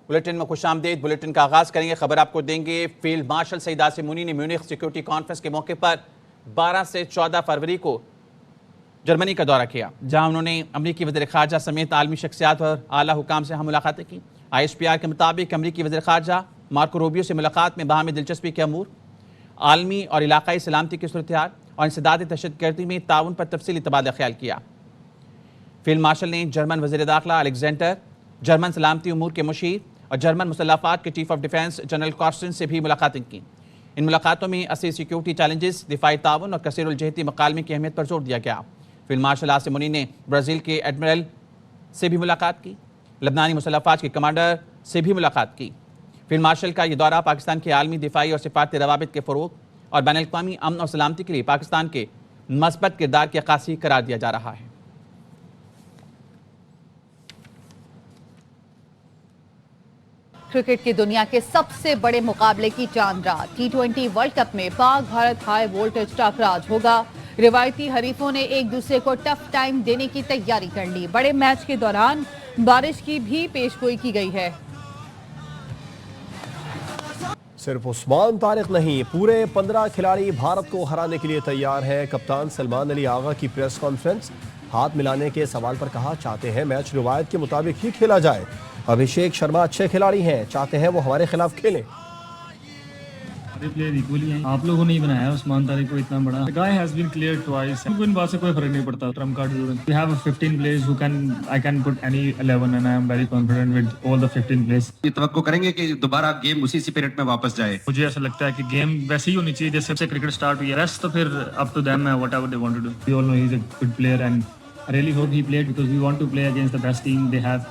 Bulletin में खुशामदीद। Bulletin का आगाज करेंगे, खबर आपको देंगे। फील्ड मार्शल सईद आसिम मुनी ने म्यूनिख सिक्योरिटी कॉन्फ्रेंस के मौके पर 12 से 14 फरवरी को जर्मनी का दौरा किया, जहां उन्होंने अमरीकी वज़ीर ख़ारजा समेत आलमी शख्सियात और आला हुकाम से मुलाकातें की। ISPR के मुताबिक अमरीकी वज़ीर ख़ारजा मार्को रूबियो से मुलाकात में बाहमी दिलचस्पी के अमूर, आलमी और इलाकाई सलामती की सूरत हाल और इंसदाद दहशतगर्दी में ताउन पर तफसीली तबादला ख्याल किया। फील्ड मार्शल ने जर्मन वज़ीर दाखिला अलेक्जेंडर, जर्मन सलामती उमूर के मुशीर और जर्मन मुसल्लफ़ात के chief of defence general Costin से भी मुलाकातें की। इन मुलाकातों में असली सिक्योरिटी चैलेंजेस, दिफाई ताउन और कसीरुल-जहती मकालमे की अहमियत पर जोर दिया गया। फील्ड मार्शल आसिम मुनी ने ब्राज़ील के एडमिरल से भी मुलाकात की, लबनानी मुसल्लफ़ात के कमांडर से भी मुलाकात की। फील्ड मार्शल का ये दौरा पाकिस्तान के आलमी दिफाई और सिफारती रवाबित के फ़रोग़ और बैनुल-अक़वामी अमन और सलामती के लिए पाकिस्तान के मस्बत किरदार की अक्कासी करार दिया जा रहा है। क्रिकेट की दुनिया के सबसे बड़े मुकाबले की चांद रात T20 वर्ल्ड कप में पाक भारत हाई वोल्टेज टकराव होगा। रिवायती हरीफों ने एक दूसरे को टफ टाइम देने की तैयारी कर ली। बड़े मैच के दौरान बारिश की भी पेशगोई की गई है। सिर्फ उस्मान तारिक नहीं, पूरे 15 खिलाड़ी भारत को हराने के लिए तैयार हैं। कप्तान सलमान अली आगा की प्रेस कॉन्फ्रेंस, हाथ मिलाने के सवाल पर कहा, चाहते हैं मैच रिवायत के मुताबिक ही खेला जाए। अभिषेक शर्मा अच्छे खिलाड़ी हैं, चाहते हैं वो हमारे खिलाफ खेलें। प्लेयर इक्वली हैं, आप लोगों ने ही बनाया उस्मान तारिक को इतना बड़ा। The guy has been cleared twice. इन बात से कोई फर्क नहीं पड़ता। Trump card we have 15 players who I can put any 11 and I am very confident with all the 15 players. ये तवक्को करेंगे कि दोबारा गेम उसी स्पिरिट में वापस जाए। मुझे ऐसा लगता है कि गेम वैसे ही होनी चाहिए जैसे से क्रिकेट स्टार्ट हुई है। रेस्ट तो फिर up to them whatever they want to do. We all know he is a good player and I really hope he played because we want to play against the best team they have.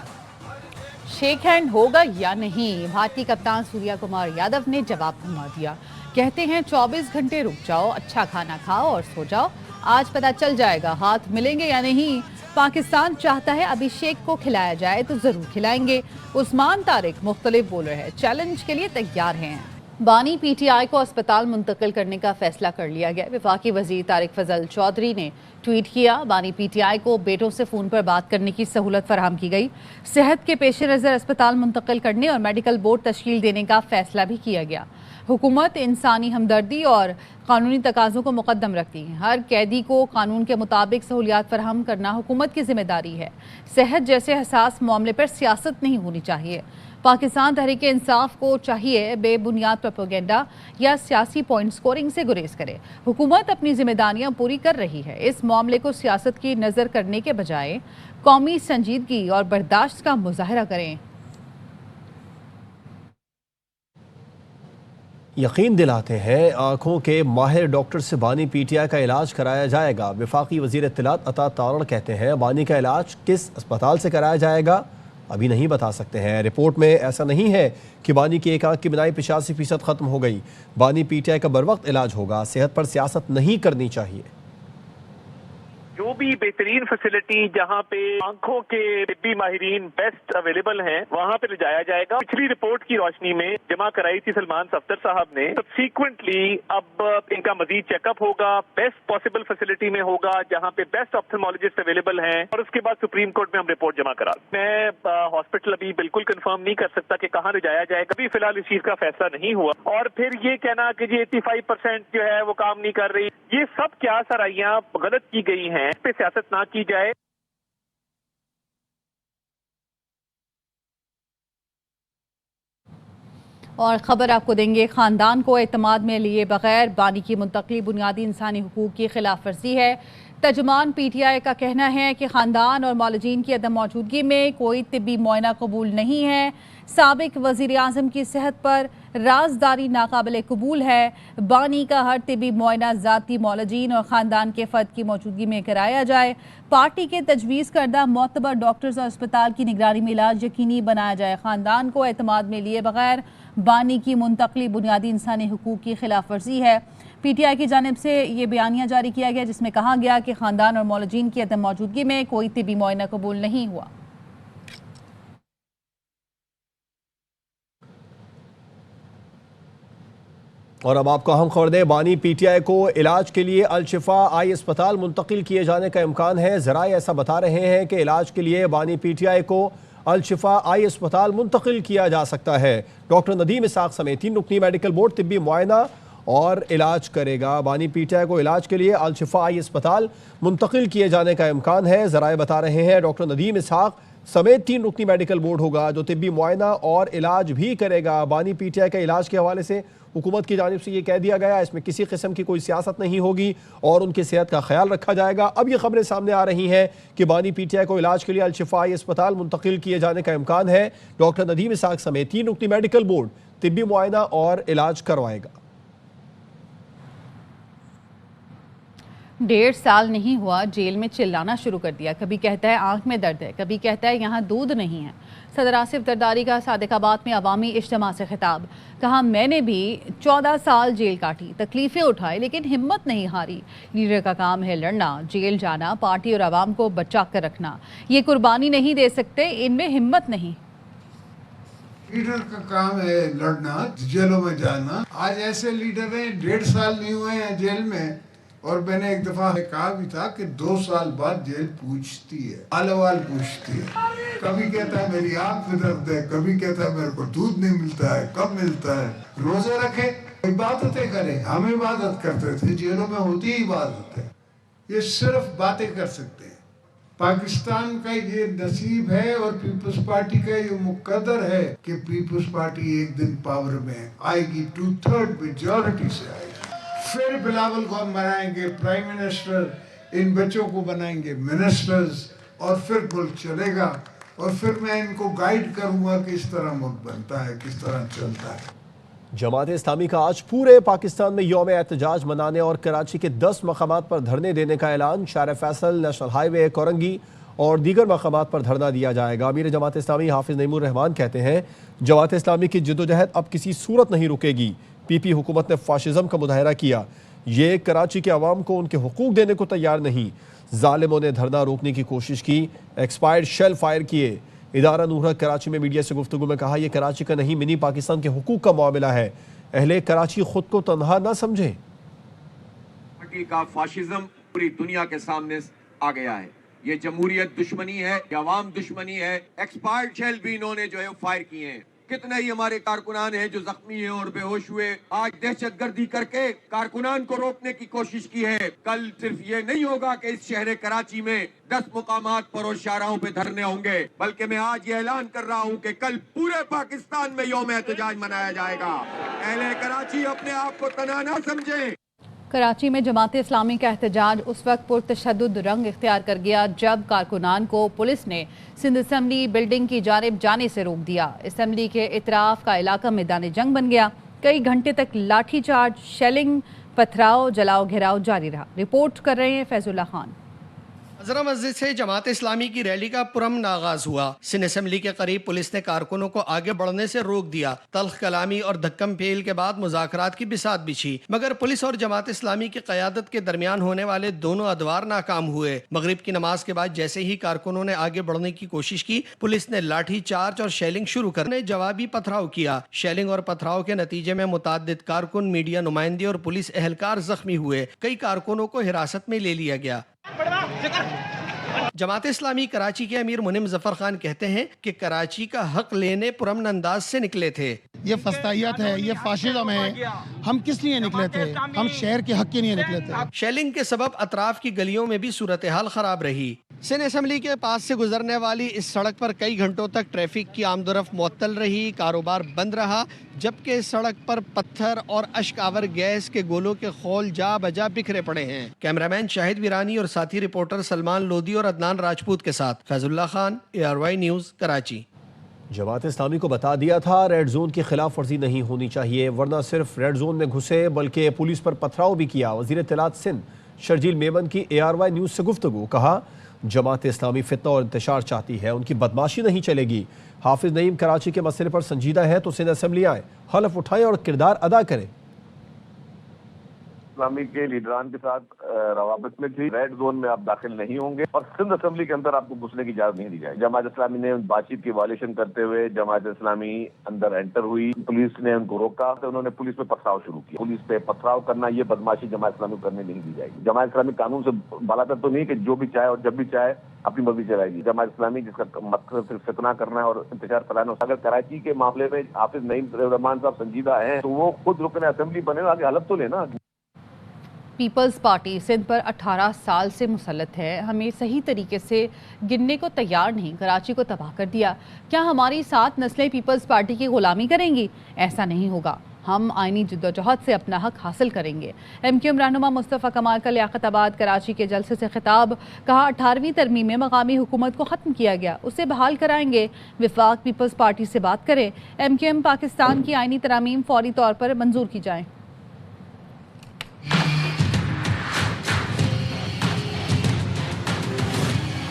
Shake hand होगा या नहीं, भारतीय कप्तान सूर्या कुमार यादव ने जवाब थमा दिया। कहते हैं 24 घंटे रुक जाओ, अच्छा खाना खाओ और सो जाओ, आज पता चल जाएगा हाथ मिलेंगे या नहीं। पाकिस्तान चाहता है अभिषेक को खिलाया जाए तो जरूर खिलाएंगे। उस्मान तारिक मुख्तलिफ बोलर है, चैलेंज के लिए तैयार हैं। बानी PTI को अस्पताल मुंतकिल करने का फैसला कर लिया गया। वफाकी वजीर तारिक फजल चौधरी ने ट्वीट किया, बानी PTI को बेटों से फ़ोन पर बात करने की सहूलत फराहम की गई। सेहत के पेश नज़र अस्पताल मुंतकिल करने और मेडिकल बोर्ड तश्कील देने का फैसला भी किया गया। हुकूमत इंसानी हमदर्दी और कानूनी तकाज़ों को मुकद्दम रखती है। हर कैदी को कानून के मुताबिक सहूलियात फराहम करना हुकूमत की जिम्मेदारी है। सेहत जैसे हसास मामले पर सियासत नहीं होनी चाहिए। पाकिस्तान तहरीक इंसाफ को चाहिए बेबुनियाद प्रोपेगेंडा या सियासी पॉइंट स्कोरिंग से गुरेज करे। हुकूमत अपनी जिम्मेदारियां पूरी कर रही है। इस मामले को सियासत की नज़र करने के बजाय कौमी संजीदगी और बर्दाश्त का मुजाहरा करें। यकीन दिलाते हैं आँखों के माहिर डॉक्टर से बानी PTI का इलाज कराया जाएगा। वफाकी वज़ीर इत्तलात अता तारण कहते हैं, बानी का इलाज किस अस्पताल से कराया जाएगा अभी नहीं बता सकते हैं। रिपोर्ट में ऐसा नहीं है कि बानी की एक आंख की बिनाई 85% ख़त्म हो गई। बानी PTI का बरवक्त इलाज होगा। सेहत पर सियासत नहीं करनी चाहिए। जो भी बेहतरीन फैसिलिटी जहाँ पे आंखों के तिब्बी माहिरीन बेस्ट अवेलेबल हैं, वहाँ पे ले जाया जाएगा। पिछली रिपोर्ट की रोशनी में जमा कराई थी सलमान सफ्दर साहब ने। सब्सिक्वेंटली अब इनका मजीद चेकअप होगा, बेस्ट पॉसिबल फैसिलिटी में होगा जहाँ पे बेस्ट ऑप्थेल्मोलॉजिस्ट अवेलेबल हैं, और उसके बाद सुप्रीम कोर्ट में हम रिपोर्ट जमा करा। मैं हॉस्पिटल अभी बिल्कुल कंफर्म नहीं कर सकता कि कहाँ ले जाया जाएगा। अभी फिलहाल इस चीज का फैसला नहीं हुआ। और फिर ये कहना कि जी 85% जो है वो काम नहीं कर रही, ये सब क्या सराइयाँ गलत की गई हैं, इस पे सियासत ना की जाए। और खबर आपको देंगे, खानदान को एतमाद में लिए बगैर बानी की मुंतकली बुनियादी इंसानी हुकूक की खिलाफ वर्जी है। तर्जुमान PTI का कहना है कि खानदान और मौलूदीन की अदम मौजूदगी में कोई तिब्बी मुआयना कबूल नहीं है। साबिक वज़ीर आज़म की सेहत पर राजदारी नाकाबिल कबूल है। बानी का हर तिब्बी मुआयना ज़ाती मौलूदीन और ख़ानदान के फ़र्द की मौजूदगी में कराया जाए। पार्टी के तजवीज़ करदा मोतबर डॉक्टर्स और अस्पताल की निगरानी में इलाज यकीनी बनाया जाए। ख़ानदान को एतमाद में लिए बगैर बानी की मुंतकली बुनियादी इंसानी हुकूक की खिलाफ वर्जी है। PTI की जानिब से ये बयानिया जारी किया गया जिसमें कहा गया कि ख़ानदान और मौलूदीन की अदम मौजूदगी में कोई तिब्बी मुआयना कबूल नहीं हुआ। और अब आपको अहम खबर दें, बानी PTI को इलाज के लिए अल-शिफा आई अस्पताल मुंतकिल किए जाने का इम्कान है। ज़राए ऐसा बता रहे हैं कि इलाज के लिए बानी PTI को अल शिफा आई अस्पताल मुंतकिल किया जा सकता है। डॉक्टर नदीम इसाक समेत 3 रुकनी मेडिकल बोर्ड तिब्बी मुआयना और इलाज करेगा। बानी पीटीआई को इलाज के लिए अल शिफा आई अस्पताल मुंतकिल किए जाने का इम्कान है। जराए बता रहे हैं डॉक्टर नदीम इसाक समेत 3 रुकनी मेडिकल बोर्ड होगा जो तिब्बी मुआयना और इलाज भी करेगा। बानी पीटीआई के इलाज के हवाले से हुकूमत की जानिब से ये कह दिया गया, इसमें किसी किस्म की कोई सियासत नहीं होगी और उनकी सेहत का ख्याल रखा जाएगा। अब ये खबरें सामने आ रही हैं कि बानी पीटीआई को इलाज के लिए अल शिफा आई अस्पताल मुंतकिल किए जाने का इम्कान है। डॉक्टर नदीम इसाक समेत 3 रुकनी मेडिकल बोर्ड तिब्बी मुआयना और इलाज करवाएगा। 1.5 साल नहीं हुआ जेल में चिल्लाना शुरू कर दिया। कभी कहता है आंख में दर्द है, कभी कहता है यहाँ दूध नहीं है। सदर आसिफ जरदारी का सादिकाबाद में अवामी इज्तिमा से खिताब, कहा मैंने भी 14 साल जेल काटी, तकलीफें उठाई लेकिन हिम्मत नहीं हारी। लीडर का काम है लड़ना, जेल जाना, पार्टी और आवाम को बचा कर रखना। ये कुर्बानी नहीं दे सकते, इनमें हिम्मत नहीं। लीडर का काम है लड़ना, जेलों में जाना। आज ऐसे लीडर हैं 1.5 साल नहीं हुए हैं जेल में, और मैंने एक दफा कहा भी था कि 2 साल बाद जेल पूछती है, आलवाल पूछती है। कभी कहता है मेरी आंख में दर्द है, कभी कहता है मेरे को दूध नहीं मिलता है, कब मिलता है। रोजे रखे, इबादतें करें। हम इबादत करते थे, जेलों में होती ही इबादत है। ये सिर्फ बातें कर सकते हैं। पाकिस्तान का ये नसीब है और पीपल्स पार्टी का ये मुकद्दर है कि पीपल्स पार्टी एक दिन पावर में आएगी, 2/3 मेजॉरिटी से आएगी। फिर बिलावल को हम बनाएंगे प्राइम मिनिस्टर, इन बच्चों को बनाएंगे मिनिस्टर्स, और फिर मुल्क चलेगा। और फिर मैं इनको गाइड करूंगा किस तरह मुल्क बनता है, किस तरह चलता है। जमात इस्लामी का आज पूरे पाकिस्तान में यौम एहतजाज मनाने और कराची के 10 मकामात पर धरने देने का ऐलान। शार फैसल, नेशनल हाईवे, कोरंगी और दीगर मकामात पर धरना दिया जाएगा। अमीर जमात इस्लामी हाफिज नईमुर रहमान कहते हैं जमात इस्लामी की जिद्दोजहद अब किसी सूरत नहीं रुकेगी। पीपी हुकूमत ने फाशिज्म का मुजाहरा किया, ये कराची के अवाम को उनके हुकूक देने को तैयार नहीं। जालिमों ने धरना रोकने की कोशिश की, एक्सपायर्ड शेल फायर किए। इदारा नूर कराची में मीडिया से गुफ्तगू में कहा यह कराची का नहीं मिनी पाकिस्तान के हुकूक का मामला है। अहले कराची खुद को तन्हा ना समझे। पार्टी का फाशिज्म पूरी दुनिया के सामने आ गया है। ये जमहूरियत दुश्मनी है, ये अवाम दुश्मनी है। एक्सपायर्ड शेल भी इन्होंने जो है फायर किए हैं। कितने ही हमारे कारकुनान हैं जो जख्मी हैं और बेहोश हुए। आज दहशतगर्दी करके कारकुनान को रोकने की कोशिश की है। कल सिर्फ ये नहीं होगा कि इस शहर कराची में 10 मुकामात पर और शाहराहों पे धरने होंगे, बल्कि मैं आज ये ऐलान कर रहा हूँ कि कल पूरे पाकिस्तान में यौम एहतजाज मनाया जाएगा। अहले कराची अपने आप को तन्हा ना समझे। कराची में जमात इस्लामी का एहतजाज उस वक्त पुरतशद्दुद रंग इख्तियार कर गया जब कारकुनान को पुलिस ने सिंध असम्बली बिल्डिंग की जानिब जाने से रोक दिया। असम्बली के इतराफ का इलाका मैदान जंग बन गया। कई घंटे तक लाठीचार्ज, शेलिंग, पथराव, जलाओ घेराव जारी रहा। रिपोर्ट कर रहे हैं फैजुल्ला खान। हज़रा मस्जिद से जमात इस्लामी की रैली का पुरअमन आगाज हुआ। सिंध असम्बली के करीब पुलिस ने कारकुनों को आगे बढ़ने से रोक दिया। तल्ख कलामी और धक्कम फेल के बाद मुज़ाकरात की बिसात बिछी, मगर पुलिस और जमात इस्लामी की क़यादत के दरमियान होने वाले दोनों अदवार नाकाम हुए। मगरिब की नमाज के बाद जैसे ही कारकुनों ने आगे बढ़ने की कोशिश की, पुलिस ने लाठी चार्ज और शेलिंग शुरू करने जवाबी पथराव किया। शेलिंग और पथराव के नतीजे में मुताद्दिद कारकुन, मीडिया नुमाइंदे और पुलिस एहलकार जख्मी हुए। कई कारकुनों को हिरासत में ले लिया गया। जमात इस्लामी कराची के अमीर मुनिम जफर खान कहते हैं कि कराची का हक लेने पुरअमन अंदाज से निकले थे। ये फस्तायत है, ये फाशिज्म है। हम किस लिए निकले थे? हम शहर के हक के लिए निकले थे। शेलिंग के सबब अतराफ की गलियों में भी सूरत हाल खराब रही। सिंध असम्बली के पास से गुजरने वाली इस सड़क पर कई घंटों तक ट्रैफिक की आमदोरफ्त मुअत्तल रही, कारोबार बंद रहा, जबकि इस सड़क पर पत्थर और अश्कावर गैस के गोलों के खौल जा बजा बिखरे पड़े हैं। कैमरामैन शाहिद वीरानी और साथी रिपोर्टर सलमान लोधी और अदनान राजपूत के साथ फैजुल्ला खान, ARY न्यूज़, कराची। जमात इस्लामी को बता दिया था रेड जोन की खिलाफ वर्जी नहीं होनी चाहिए, वरना सिर्फ रेड जोन में घुसे बल्कि पुलिस पर पथराव भी किया। वज़ीर इत्तलात सिंध शर्जील मेमन की ARY न्यूज़ से गुफ्तगू, कहा जमात इस्लामी फितना और इंतशार चाहती है, उनकी बदमाशी नहीं चलेगी। हाफिज नईम कराची के मसले पर संजीदा है तो सिंध असम्बली आए, हलफ उठाएं और किरदार अदा करें। इस्लामी के लीडरान के साथ रवाबत में थी। रेड जोन में आप दाखिल नहीं होंगे और सिंध असेंबली के अंदर आपको घुसने की इजाजत नहीं दी जाएगी। जमात इस्लामी ने बातचीत की वायलेशन करते हुए जमात इस्लामी अंदर एंटर हुई, पुलिस ने उनको रोका तो उन्होंने पुलिस पे पथराव शुरू किया। पुलिस पे पथराव करना ये बदमाशी जमात इस्लामी को करने नहीं दी जाएगी। जमात इस्लामी कानून से बालातर तो नहीं कि जो भी चाहे और जब भी चाहे अपनी मर्जी चलाएगी। जमात इस्लामी जिसका मकसद सिर्फ फितना करना है और इंतजार फैलाना। अगर कराची के मामले में हाफिज नईम रहमान साहब संजीदा हैं तो वो खुद रुकन असेंबली बने, आगे हलफ तो लेना। पीपल्स पार्टी सिंध पर 18 साल से मुसल्लत है, हमें सही तरीके से गिनने को तैयार नहीं, कराची को तबाह कर दिया। क्या हमारी 7 नस्लें पीपल्स पार्टी की गुलामी करेंगी? ऐसा नहीं होगा, हम आईनी जद्दोजहद से अपना हक हासिल करेंगे। MQM रहनुमा मुस्तफ़ा कमाल का लियाकताबाद कराची के जलसे से खिताब, कहा 18वीं तरमीम में मकामी हुकूमत को ख़त्म किया गया, उसे बहाल कराएंगे। विफाक पीपल्स पार्टी से बात करें। MQM पाकिस्तान की आईनी तरामीम फौरी तौर पर मंजूर की जाए।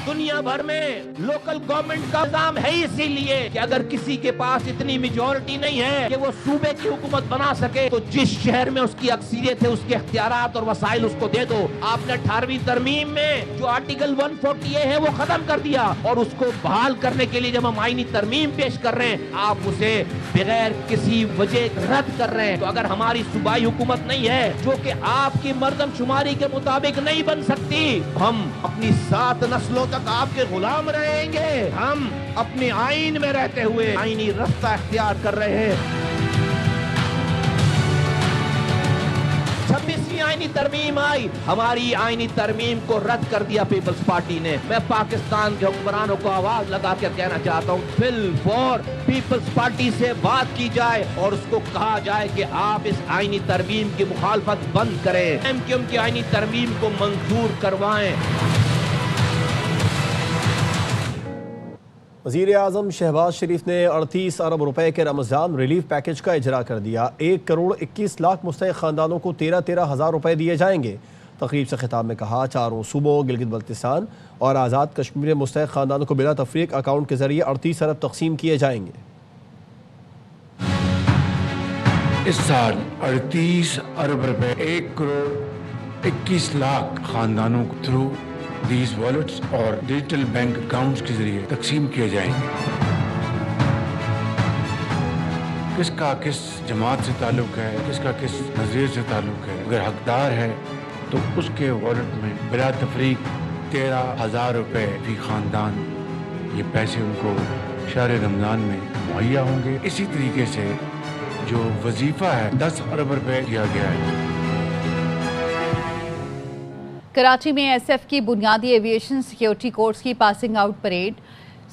दुनिया भर में लोकल गवर्नमेंट का काम है इसीलिए कि अगर किसी के पास इतनी मेजॉरिटी नहीं है कि वो सूबे की हुकूमत बना सके तो जिस शहर में उसकी अक्सरियत है उसके इख्तियारात और वसाइल उसको दे दो। आपने 18वीं तरमीम में जो आर्टिकल 140A है वो खत्म कर दिया और उसको बहाल करने के लिए जब हम आईनी तरमीम पेश कर रहे हैं आप उसे बगैर किसी वजह रद्द कर रहे हैं। तो अगर हमारी सूबाई हुकूमत नहीं है जो कि आपकी मर्दमशुमारी के मुताबिक नहीं बन सकती, हम अपनी 7 नस्लों तक आपके गुलाम रहेंगे। हम अपने आईन में रहते हुए आईनी रास्ता इख्तियार कर रहे हैं। 26वीं आईनी तरमीम आई, हमारी आईनी तरमीम को रद्द कर दिया पीपल्स पार्टी ने। मैं पाकिस्तान के हुक्मरानों को आवाज लगा के कहना चाहता हूँ, बिल फॉर पीपल्स पार्टी से बात की जाए और उसको कहा जाए कि आप इस आईनी तरमीम की मुखालफत बंद करें। MQM की आईनी तरमीम को मंजूर करवाएं। वज़ीर आज़म शहबाज शरीफ ने 38 अरब रुपए के रमज़ान रिलीफ पैकेज का इजरा कर दिया। 1 करोड़ 21 लाख मुस्तहिक़ ख़ानदानों को 13-13 हज़ार रुपए दिए जाएंगे। तकरीब से खिताब में कहा, चारों सूबों गिलगित बल्तिस्तान और आज़ाद कश्मीर में मुस्तहिक़ ख़ानदानों को बिला तफरीक अकाउंट के ज़रिए 38 अरब तकसीम किए जाएंगे। इस साल 38 अरब रुपए 1 करोड़ 21 लाख खानदानों को थ्रू दीज वॉलेट्स और डिजिटल बैंक अकाउंट्स के जरिए तकसीम किए जाएंगे। किसका किस जमात से ताल्लुक है, किसका किस नजरिए से ताल्लुक है, अगर हकदार है तो उसके वॉलेट में बिला तफरीक 13,000 रुपए फी खानदान ये पैसे उनको शहर रमजान में मुहैया होंगे। इसी तरीके से जो वजीफा है 10 अरब रुपए दिया गया है। कराची में SF की बुनियादी एविएशन सिक्योरिटी कोर्स की पासिंग आउट परेड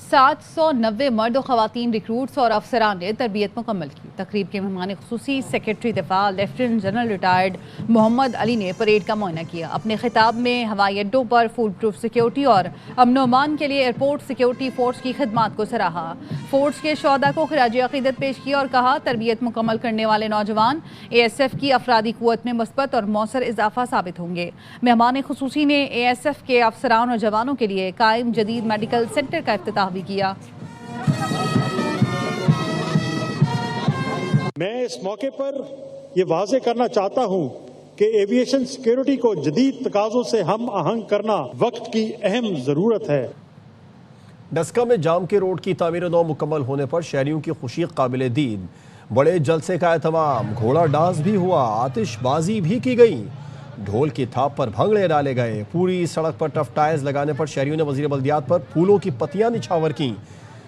790 मर्द और ख़वातीन रिक्रूट्स और अफसरान ने तरबियत मुकम्मल की। तकरीब के मेहमान खुसूसी सेक्रेटरी दिफा lieutenant general retired Mohammad Ali ने परेड का मुआयना किया। अपने खिताब में हवाई अड्डों पर फूल प्रूफ सिक्योरिटी और अमन अमान के लिए एयरपोर्ट सिक्योरिटी फोर्स की खिदमात को सराहा। फोर्स के शोहदा को खिराज अकीदत पेश किया और कहा, तरबियत मुकम्मल करने वाले नौजवान ASF की अफरादी कुव्वत में मस्बत और मौसर इजाफा साबित होंगे। मेहमान खुसूसी ने ASF के अफसरान और जवानों के लिए कायम जदीद मेडिकल सेंटर का इफ्तिताह भी किया। मैं इस मौके पर ये वाज़े करना चाहता हूँ कि एविएशन सिक्योरिटी को जदीद तकाज़ों से हम आहंग करना वक्त की अहम ज़रूरत है। डस्का में जाम के रोड की तामीर नौ मुकम्मल होने पर शहरियों की खुशी काबिल दीद। बड़े जलसे का एहतमाम, घोड़ा डांस भी हुआ, आतिशबाजी भी की गई, ढोल की थाप पर भंगड़े डाले गए। पूरी सड़क पर टफ टायर्स लगाने पर शहरियों ने वज़ीर बल्दियात पर फूलों की पत्तियां निछावर की।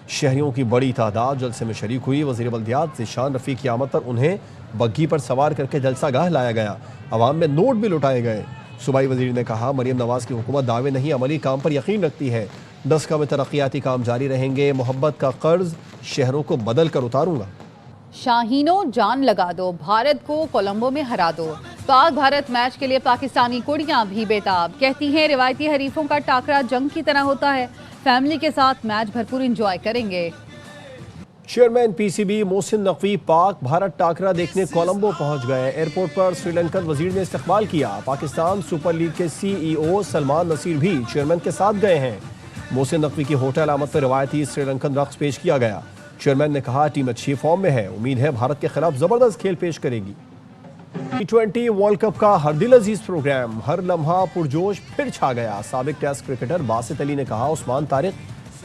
शहरियों की बड़ी तादाद जलसे में शरीक हुई। वज़ीर बल्दियात ज़िशान रफ़ी की आमद पर उन्हें बग्घी पर सवार करके जलसा गाह लाया गया। अवाम में नोट भी लुटाए गए। सूबाई वज़ीर ने कहा, मरियम नवाज की हुकूमत दावे नहीं अमली काम पर यकीन रखती है। डस्का में तरक्याती काम जारी रहेंगे। मोहब्बत का कर्ज शहरों को बदल कर उतारूंगा। शाहीनों जान लगा दो, भारत को कोलंबो में हरा दो। पाक भारत मैच के लिए पाकिस्तानी कुड़ियां भी बेताब। कहती हैं रिवायती हरीफों का टाकरा जंग की तरह होता है, फैमिली के साथ मैच भरपूर एंजॉय करेंगे। चेयरमैन PCB मोहसिन नकवी पाक भारत टाकरा देखने कोलंबो पहुंच गए। एयरपोर्ट पर श्रीलंकन वजीर ने इस्तकबाल किया। पाकिस्तान सुपर लीग के CEO सलमान नसीर भी चेयरमैन के साथ गए हैं। मोहसिन नकवी की होटल आमद पर रवायती श्रीलंकन रक्स पेश किया गया। चेयरमैन ने कहा, टीम अच्छी फॉर्म में है, उम्मीद है भारत के खिलाफ जबरदस्त खेल पेश करेगी। T20 वर्ल्ड कप का हर दिल अजीज प्रोग्राम, हर लम्हा पुरजोश फिर छा गया। साबिक टेस्ट क्रिकेटर बासित अली ने कहा, उस्मान तारिक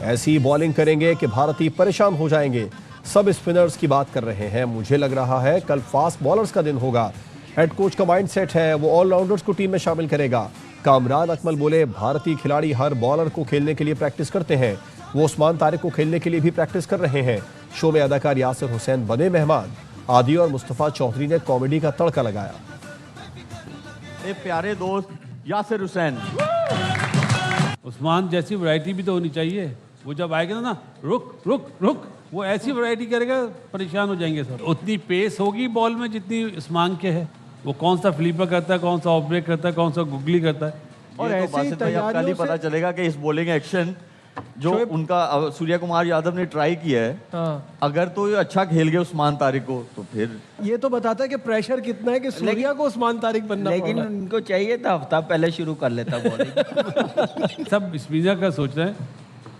ऐसी बॉलिंग करेंगे कि भारतीय परेशान हो जाएंगे। सब स्पिनर्स की बात कर रहे हैं, मुझे लग रहा है कल फास्ट बॉलर्स का दिन होगा। हेड कोच का माइंडसेट है, वो ऑलराउंडर्स को टीम में शामिल करेगा। कामरान अकमल बोले, भारतीय खिलाड़ी हर बॉलर को खेलने के लिए प्रैक्टिस करते हैं, वो उस्मान तारिक को खेलने के लिए भी प्रैक्टिस कर रहे हैं। शो में अदाकार यासिर हुसैन बने मेहमान। आदि और मुस्तफा चौधरी ने कॉमेडी का तड़का लगाया। प्यारे दोस्त यासिर हुसैन, उस्मान जैसी वैरायटी भी तो होनी चाहिए। वो जब आएगा ना रुक रुक रुक, वो ऐसी वैरायटी करेगा परेशान हो जाएंगे सब। उतनी पेस होगी बॉल में जितनी उस्मान के है। वो कौन सा फ्लीपर करता है, कौन सा ऑफ ब्रेक करता है, कौन सा गुगली करता है। और ऐसे ही कल ही पता चलेगा कि इस बॉलिंग एक्शन जो उनका सूर्या कुमार यादव ने ट्राई किया है, अगर तो ये अच्छा खेल गए उस्मान तारिक को तो फिर ये तो बताता है कि प्रेशर कितना है कि सूर्या को उस्मान तारिक बनना। लेकिन उनको चाहिए था हफ्ता पहले शुरू कर लेता बॉलिंग। सब स्पिनर का सोच रहे हैं,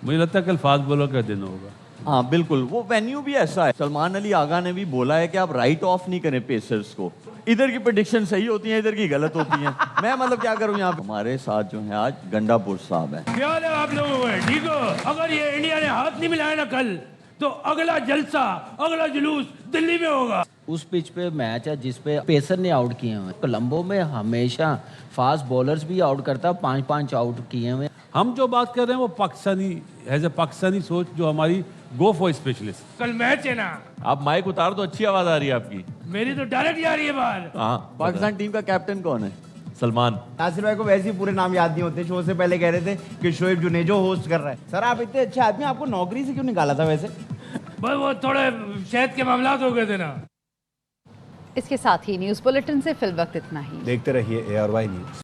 मुझे लगता है कल फास्ट बॉलर का दिन होगा। हाँ बिल्कुल, वो वेन्यू भी ऐसा है। सलमान अली आगा ने भी बोला है कि आप राइट ऑफ नहीं करें पेसर्स को। इधर की प्रेडिक्शन सही होती है, इधर की गलत होती है। मैं मतलब क्या करूं यहाँ पे। हमारे साथ जो है आज गंडापुर साहब है। क्या है आप लोगों को, ठीक हो? अगर ये इंडिया ने हाथ नहीं मिलाया ना कल, तो अगला जलसा, अगला जुलूस दिल्ली में होगा। उस पिच पे मैच है जिस पे पेसर ने आउट किए हुए। कोलंबो में हमेशा फास्ट बॉलर्स भी आउट करता, 5-5 आउट किए हुए। हम जो बात कर रहे हैं वो पाकिस्तानी एज ए पाकिस्तानी सोच, जो हमारी गो फॉर स्पेशलिस्ट। कल मैच है ना, आप माइक उतार दो, अच्छी आवाज आ रही है आपकी। मेरी तो डायरेक्ट जा रही है बाहर। हाँ, पाकिस्तान टीम का कैप्टन कौन है? सलमान। नासिर भाई को वैसे ही पूरे नाम याद नहीं होते। शो से पहले कह रहे थे कि शोएब जुनेजो होस्ट कर रहा है। सर आप इतने अच्छे आदमी, आपको नौकरी से क्यों निकाला था वैसे? बस वो थोड़े शहद के मामला हो गए थे ना। इसके साथ ही न्यूज़ बुलेटिन से फिल वक्त इतना ही। देखते रहिए ARY न्यूज़।